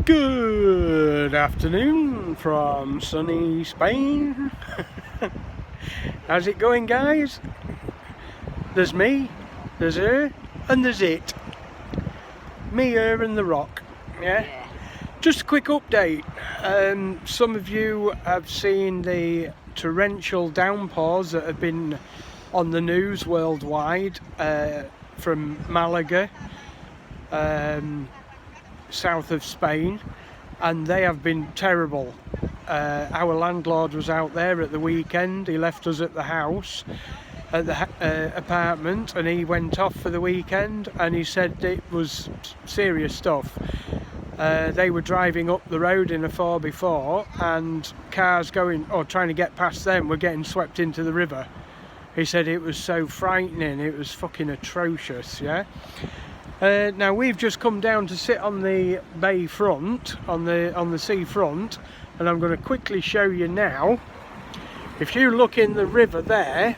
Good afternoon from sunny Spain. How's it going, guys? There's me, there's her, and there's it. Me, her, and the rock. Yeah? Just a quick update. Some of you have seen the torrential downpours that have been on the news worldwide from Malaga, south of Spain, and they have been terrible. Our landlord was out there at the weekend. He left us at the house, at the apartment, and he went off for the weekend, and he said it was serious stuff. They were driving up the road in a 4x4 and cars going or trying to get past them were getting swept into the river. He said it was so frightening, it was fucking atrocious. Yeah. Now we've just come down to sit on the bay front, on the sea front, and I'm going to quickly show you now. If you look in the river there,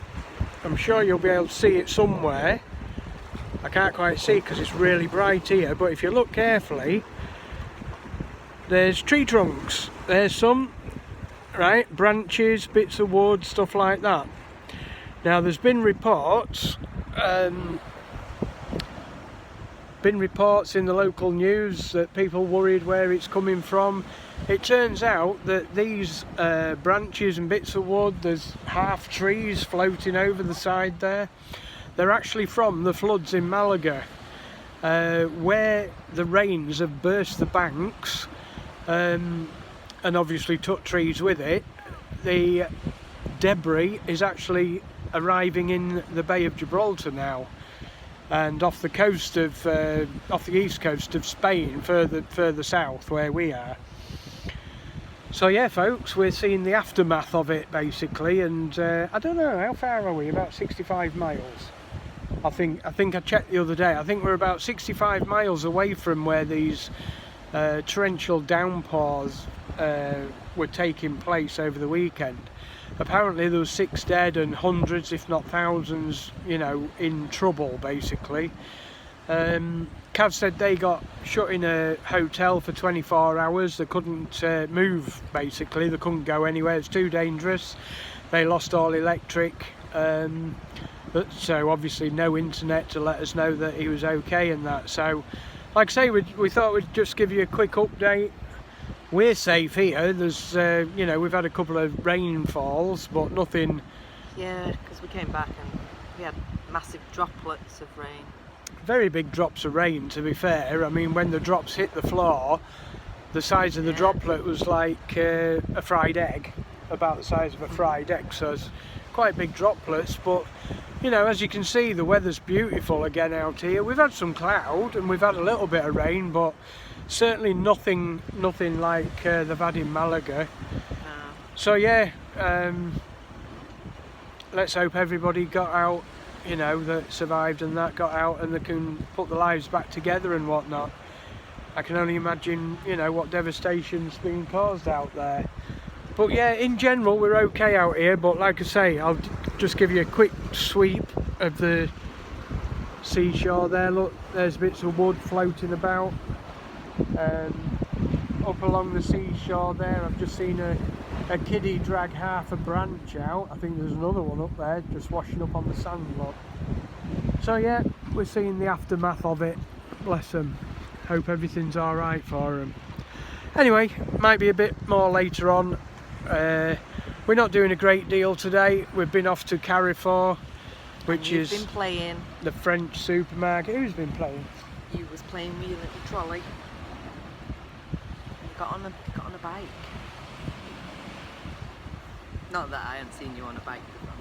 I'm sure you'll be able to see it somewhere. I can't quite see because it's really bright here, but if you look carefully, there's tree trunks. There's some, right, branches, bits of wood, stuff like that. Now there's been reports in the local news that people worried where it's coming from. It turns out that these branches and bits of wood, there's half trees floating over the side there. They're actually from the floods in Malaga, where the rains have burst the banks and obviously took trees with it. The debris is actually arriving in the Bay of Gibraltar now, and off the coast of off the east coast of Spain, further south where we are. So yeah, folks, we're seeing the aftermath of it basically, and I don't know, how far are we? About 65 miles. I think I checked the other day. I think we're about 65 miles away from where these torrential downpours were taking place over the weekend. Apparently there was 6 dead and hundreds, if not thousands, you know, in trouble basically. Cav said they got shut in a hotel for 24 hours. They couldn't move basically, they couldn't go anywhere, it's too dangerous. They lost all electric, so obviously no internet to let us know that he was okay and that. So like I say, we thought we'd just give you a quick update. We're safe here. There's, you know, we've had a couple of rainfalls, but nothing. Yeah, because we came back and we had massive droplets of rain. Very big drops of rain, to be fair. I mean, when the drops hit the floor, the size of the droplet was like a fried egg, about the size of a fried egg. So it's quite big droplets, but you know, as you can see, the weather's beautiful again out here. We've had some cloud and we've had a little bit of rain, but certainly nothing like they've had in Malaga. So yeah, let's hope everybody got out, you know, that survived and that got out and they can put their lives back together and whatnot. I can only imagine, you know, what devastation's been caused out there. But yeah, in general we're okay out here, but like I say, I'll just give you a quick sweep of the seashore there. Look, there's bits of wood floating about. Up along the seashore there, I've just seen a kiddie drag half a branch out. I think there's another one up there just washing up on the sand, look. So yeah, we're seeing the aftermath of it. Bless them. Hope everything's alright for them. Anyway, might be a bit more later on. We're not doing a great deal today. We've been off to Carrefour, which is been playing the French supermarket. Who's been playing? You was playing with your little trolley. You got on a bike. Not that I hadn't seen you on a bike before.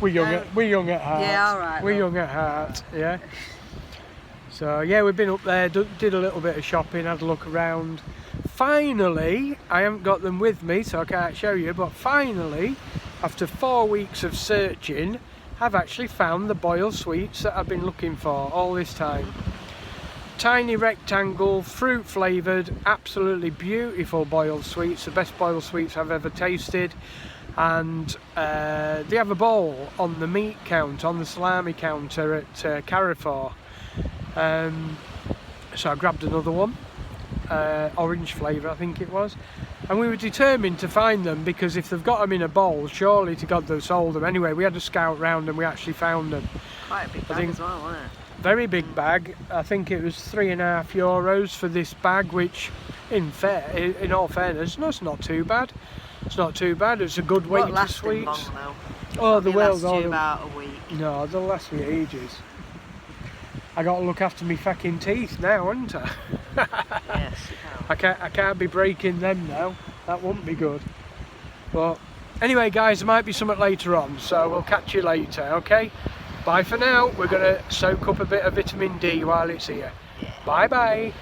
We're young at heart. Yeah, alright. We're young at heart, yeah. So yeah, we've been up there, did a little bit of shopping, had a look around. Finally, I haven't got them with me, so I can't show you, but finally, after 4 weeks of searching, I've actually found the boiled sweets that I've been looking for all this time. Tiny rectangle, fruit flavoured, absolutely beautiful boiled sweets, the best boiled sweets I've ever tasted. And they have a bowl on the meat count, on the salami counter at Carrefour. So I grabbed another one. orange flavour I think it was, and we were determined to find them because if they've got them in a bowl, surely to God they've sold them. Anyway, we had a scout round and we actually found them. Quite a big bag as well, wasn't it? Very big bag. I think it was €3.50 for this bag, which in all fairness, no, it's not too bad. It's not too bad. It's a good weight of sweets. Long, though. Oh, the will will. last you about a week. No, they'll last me ages. I got to look after me fucking teeth now, haven't I? Yes, you can. I can't be breaking them now. That wouldn't be good. But anyway, guys, there might be something later on, so we'll catch you later, okay? Bye for now. We're going to soak up a bit of vitamin D while it's here. Yeah. Bye bye.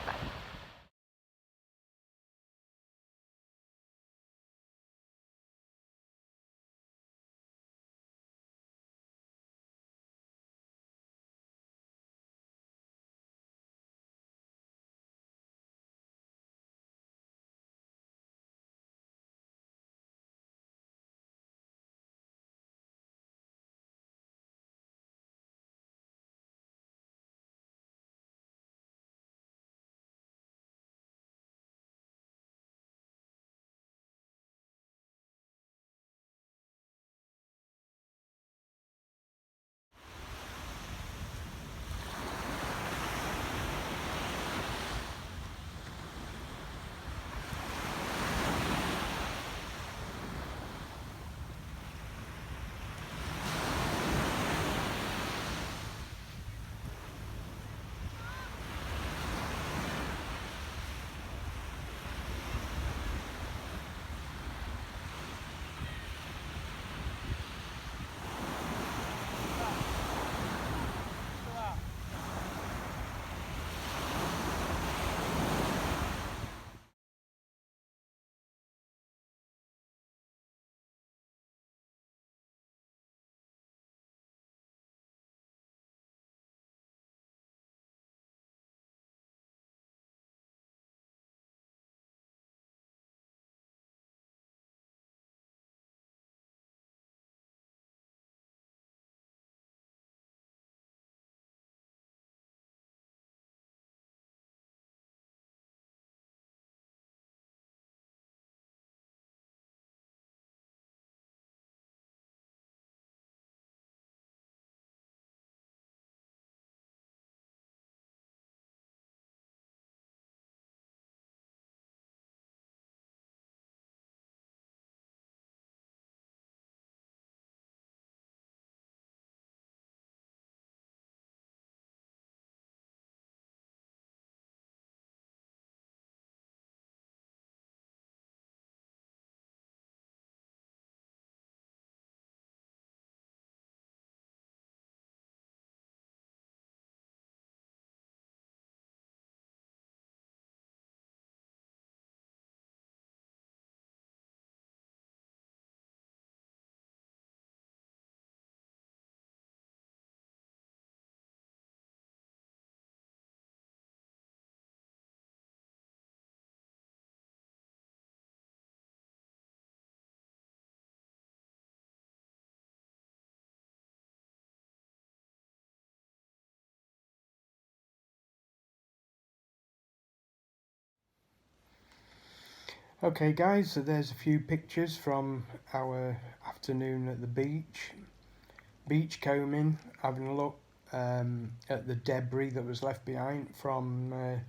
Okay guys, so there's a few pictures from our afternoon at the beach combing, having a look at the debris that was left behind from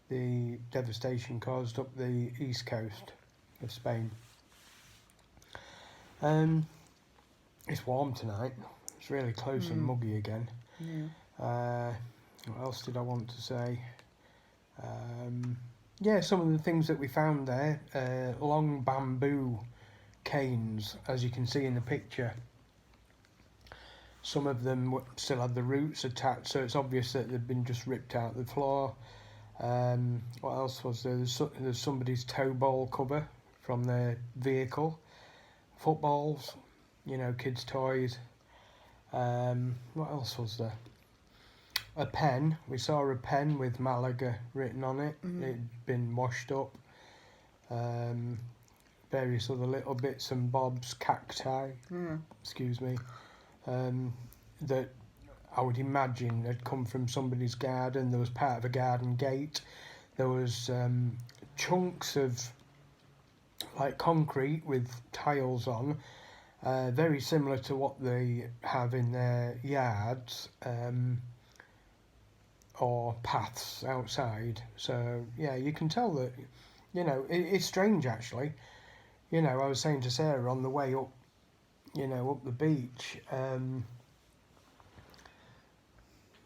the devastation caused up the east coast of Spain. It's warm tonight, it's really close and muggy again. What else did I want to say? Yeah, some of the things that we found there, long bamboo canes, as you can see in the picture. Some of them still had the roots attached, so it's obvious that they've been just ripped out the floor. What else was there? There's somebody's tow ball cover from their vehicle. Footballs, you know, kids' toys. What else was there? A pen. We saw a pen with Malaga written on it. It'd been washed up. Various other little bits and bobs, cacti, excuse me, that I would imagine had come from somebody's garden. There was part of a garden gate There was chunks of like concrete with tiles on, very similar to what they have in their yards, or paths outside. So yeah, you can tell that, you know, it's strange actually. You know, I was saying to Sarah on the way up, you know, up the beach,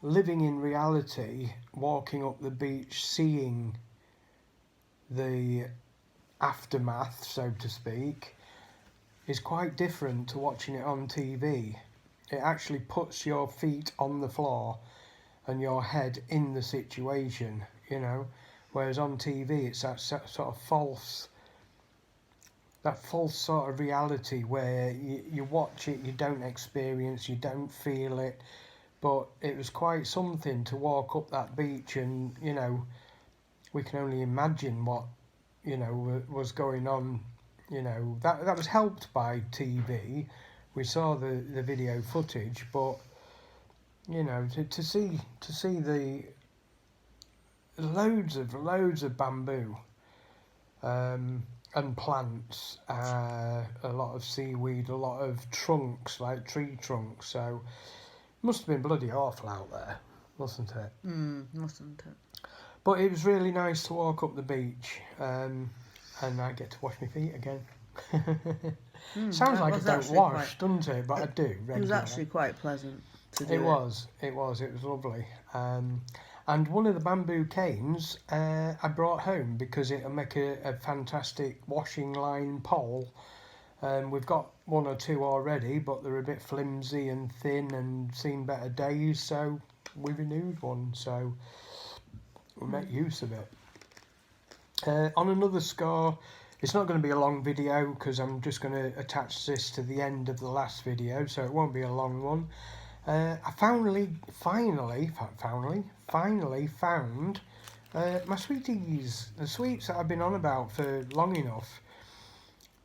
living in reality, walking up the beach, seeing the aftermath, so to speak, is quite different to watching it on TV. It actually puts your feet on the floor and your head in the situation, you know, whereas on TV it's that sort of false sort of reality where you watch it, you don't experience, you don't feel it. But it was quite something to walk up that beach, and you know, we can only imagine what, you know, was going on. You know, that was helped by TV. We saw the video footage, but you know, to see the loads of bamboo, and plants, a lot of seaweed, a lot of trunks, like tree trunks. So it must have been bloody awful out there, wasn't it? Mustn't it? But it was really nice to walk up the beach, and I get to wash my feet again. Sounds like I don't wash, doesn't it? But I do regularly. It was actually quite pleasant to do. It was lovely. And one of the bamboo canes I brought home because it'll make a fantastic washing line pole. We've got one or two already, but they're a bit flimsy and thin and seen better days, so we renewed one, so we'll make use of it. On another score, it's not going to be a long video because I'm just going to attach this to the end of the last video, so it won't be a long one. I finally found my sweeties, the sweets that I've been on about for long enough.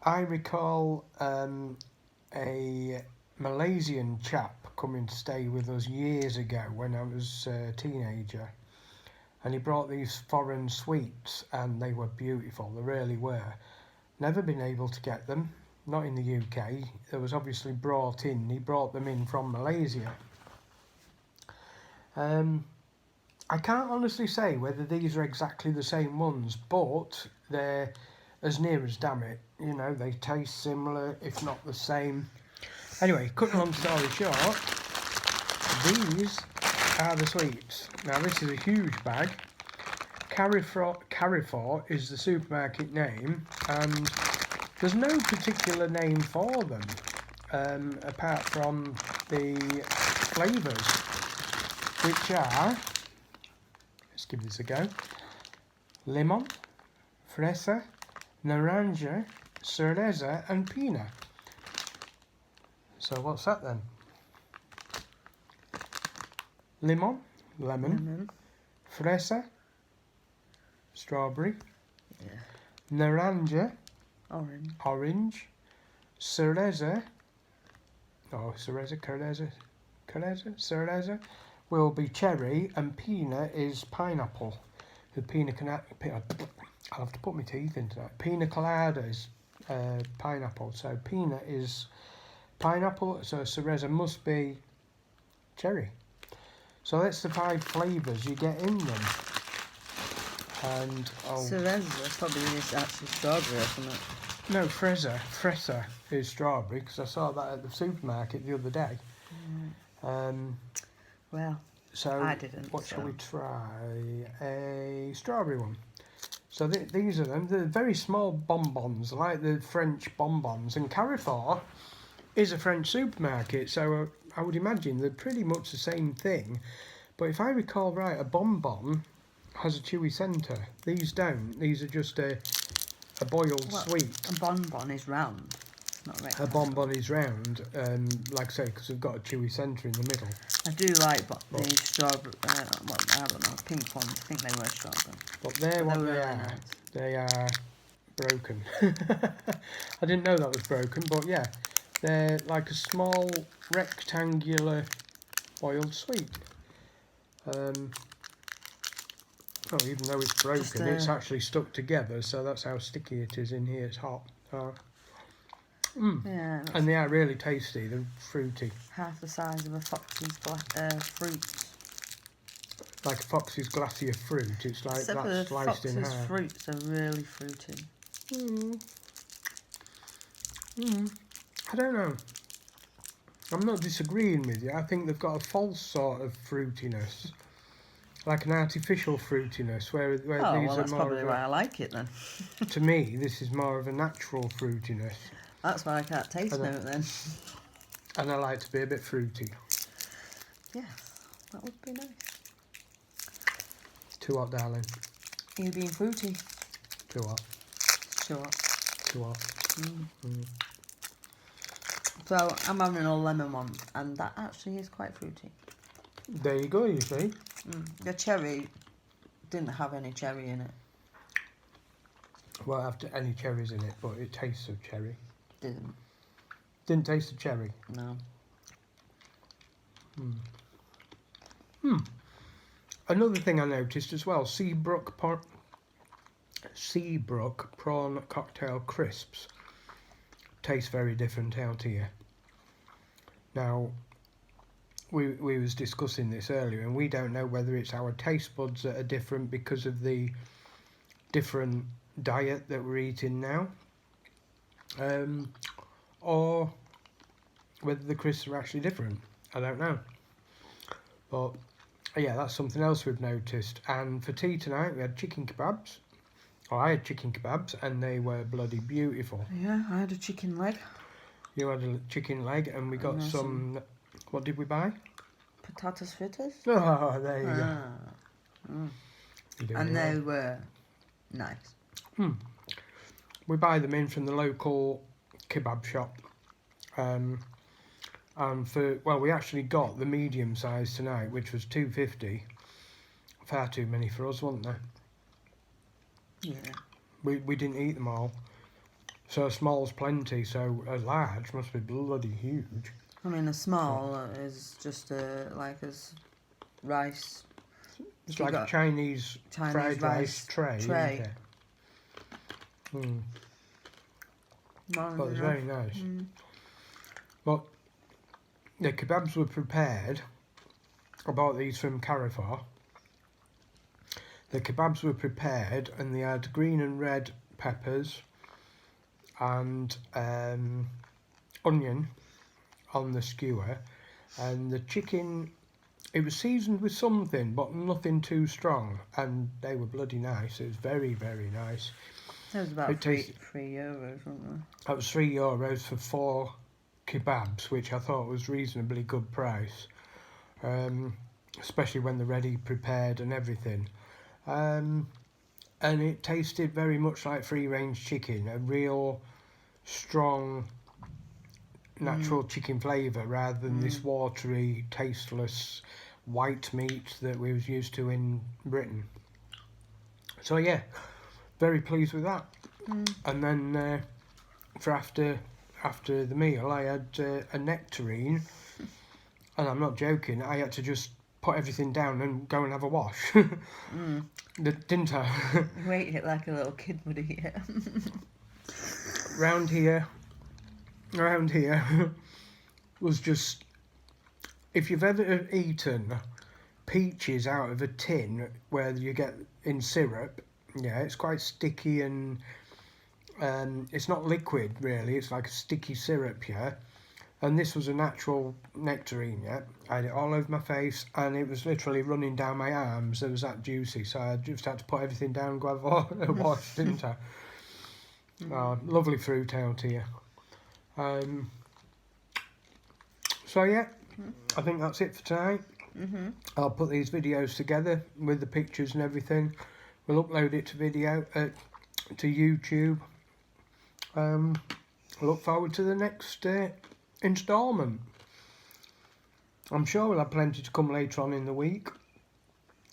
I recall a Malaysian chap coming to stay with us years ago when I was a teenager, and he brought these foreign sweets, and they were beautiful, they really were. Never been able to get them, not in the UK. They was obviously brought in, he brought them in from Malaysia. I can't honestly say whether these are exactly the same ones, but they're as near as damn it. You know, they taste similar, if not the same. Anyway, cutting a long story short, these are the sweets. Now this is a huge bag. Carrefour is the supermarket name, and there's no particular name for them, apart from the flavours, which are, let's give this a go, lemon, fresa, naranja, cereza and pina. So what's that then? Lemon. Fresa, strawberry. Yeah. Naranja, orange. Cereza will be cherry, and pina is pineapple. I'll have to put my teeth into that. Pina colada is pineapple, so pina is pineapple, so cereza must be cherry. So that's the 5 flavours you get in them. And cereza probably is actually strawberry, isn't it? No, fresa is strawberry, because I saw that at the supermarket the other day. Well, so I didn't. What shall we try? A strawberry one. So these are them. They're very small bonbons, like the French bonbons. And Carrefour is a French supermarket, so I would imagine they're pretty much the same thing. But if I recall right, a bonbon has a chewy centre. These don't. These are just a boiled sweet. A bonbon is round. It's not right. A bonbon is round, like I say, because they've got a chewy centre in the middle. I do like the strawberry, well, I don't know, pink ones. I think they were strawberry. But they're what they are. Nice. They are broken. I didn't know that was broken, but yeah. They're like a small rectangular boiled sweet. Oh, even though it's broken, it's actually stuck together, so that's how sticky it is in here. It's hot. Yeah. And they are really tasty. They're fruity. Half the size of a fox's fruit. Like a fox's glacier fruit. It's like Except that's for sliced in fox's half. fruits are really fruity. I don't know. I'm not disagreeing with you. I think they've got a false sort of fruitiness. Like an artificial fruitiness, where these well, are that's more probably why I like it then. To me, this is more of a natural fruitiness. That's why I can't taste it then. And I like to be a bit fruity. Yes, that would be nice. Too hot, darling. Are you being fruity? Too hot. Too hot. Too hot. So I'm having a lemon one, and that actually is quite fruity. There you go, you see. The cherry didn't have any cherry in it. Well, after any cherries in it, but it tastes of cherry. Didn't taste of cherry. No. Another thing I noticed as well, Seabrook prawn cocktail crisps taste very different out here. Now, we was discussing this earlier, and we don't know whether it's our taste buds that are different because of the different diet that we're eating now, or whether the crisps are actually different. I don't know. But yeah, that's something else we've noticed. And for tea tonight, we had chicken kebabs. Or I had chicken kebabs, and they were bloody beautiful. Yeah, I had a chicken leg. You had a chicken leg, and we got some. What did we buy? Patatas fritas. Oh, there you go. And they were nice. We buy them in from the local kebab shop. And we actually got the medium size tonight, which was $2.50. Far too many for us, wasn't there? Yeah. We didn't eat them all. So a small's plenty, so a large must be bloody huge. I mean, a small is just like a rice. It's like a Chinese fried rice tray. Isn't it? But it's very nice. But the kebabs were prepared. I bought these from Carrefour. The kebabs were prepared, and they had green and red peppers and onion on the skewer, and the chicken, it was seasoned with something but nothing too strong, and they were bloody nice. It was very, very nice. That was about €3, wasn't it? That was €3 for 4 kebabs, which I thought was reasonably good price, especially when they're ready prepared and everything. And it tasted very much like free-range chicken, a real strong natural chicken flavour rather than this watery, tasteless white meat that we was used to in Britain. So yeah, very pleased with that. And then for after the meal, I had a nectarine, and I'm not joking, I had to just put everything down and go and have a wash. Didn't I? You ate it like a little kid would eat it. Round here was just, if you've ever eaten peaches out of a tin where you get in syrup, yeah, it's quite sticky, and it's not liquid really, it's like a sticky syrup, yeah. And this was a natural nectarine, yeah. I had it all over my face, and it was literally running down my arms. It was that juicy, so I just had to put everything down and go have a wash, didn't I? Lovely fruit out here. So yeah, I think that's it for tonight. I'll put these videos together with the pictures and everything. We'll upload it to YouTube. Look forward to the next instalment. I'm sure we'll have plenty to come later on in the week.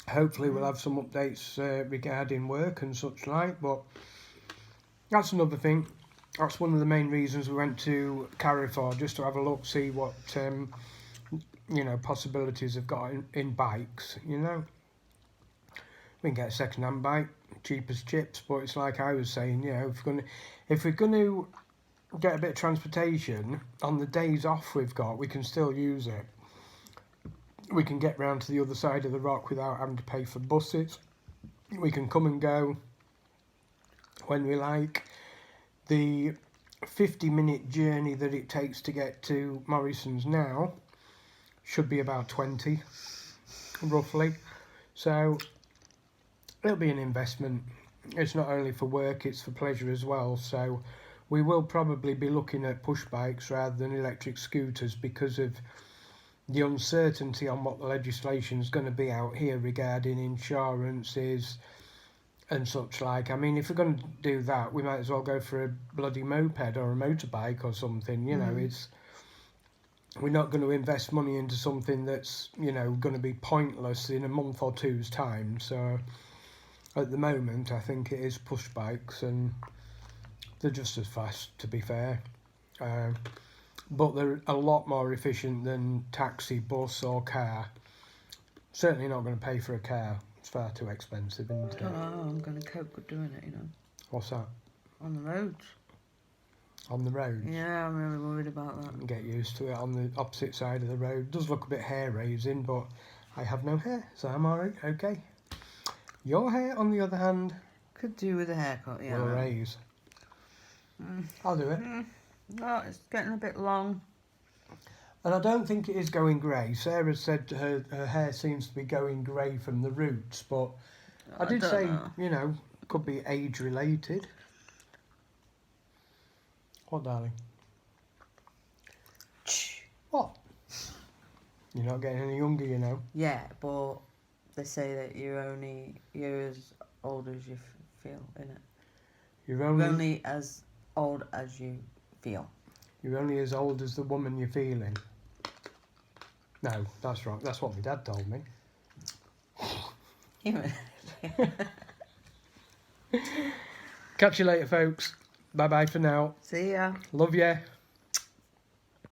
Hopefully we'll have some updates regarding work and such like, but that's another thing. That's one of the main reasons we went to Carrefour, just to have a look, see what possibilities they've got in bikes, we can get a second-hand bike, cheap as chips. But it's like I was saying, you know, if we're gonna get a bit of transportation on the days off we've got, we can still use it. We can get round to the other side of the rock without having to pay for buses. We can come and go when we like. The 50-minute journey that it takes to get to Morrison's now should be about 20, roughly. So it'll be an investment. It's not only for work, it's for pleasure as well. So we will probably be looking at push bikes rather than electric scooters because of the uncertainty on what the legislation is going to be out here regarding insurances and such like. I mean, if we're going to do that, we might as well go for a bloody moped or a motorbike or something, you know. We're not going to invest money into something that's, you know, going to be pointless in a month or two's time. So at the moment, I think it is push bikes, and they're just as fast, to be fair. But they're a lot more efficient than taxi, bus or car. Certainly not going to pay for a car. It's far too expensive, isn't it? I don't know, I'm going to cope with doing it, you know. What's that? On the roads. On the road? Yeah, I'm really worried about that. Get used to it on the opposite side of the road. Does look a bit hair-raising, but I have no hair, so I'm alright, okay. Your hair, on the other hand, Could do with a haircut, yeah. will raise. I'll do it. No, it's getting a bit long. And I don't think it is going grey. Sarah said her hair seems to be going grey from the roots, but I did don't say, know. you know, could be age-related. What, darling? What? You're not getting any younger, you know. Yeah, but they say that you're as old as you feel, innit? You're You're only only as old as you feel. you're only as old as the woman you're feeling. No, that's wrong. That's what my dad told me. Catch you later, folks. Bye bye for now. See ya. Love ya.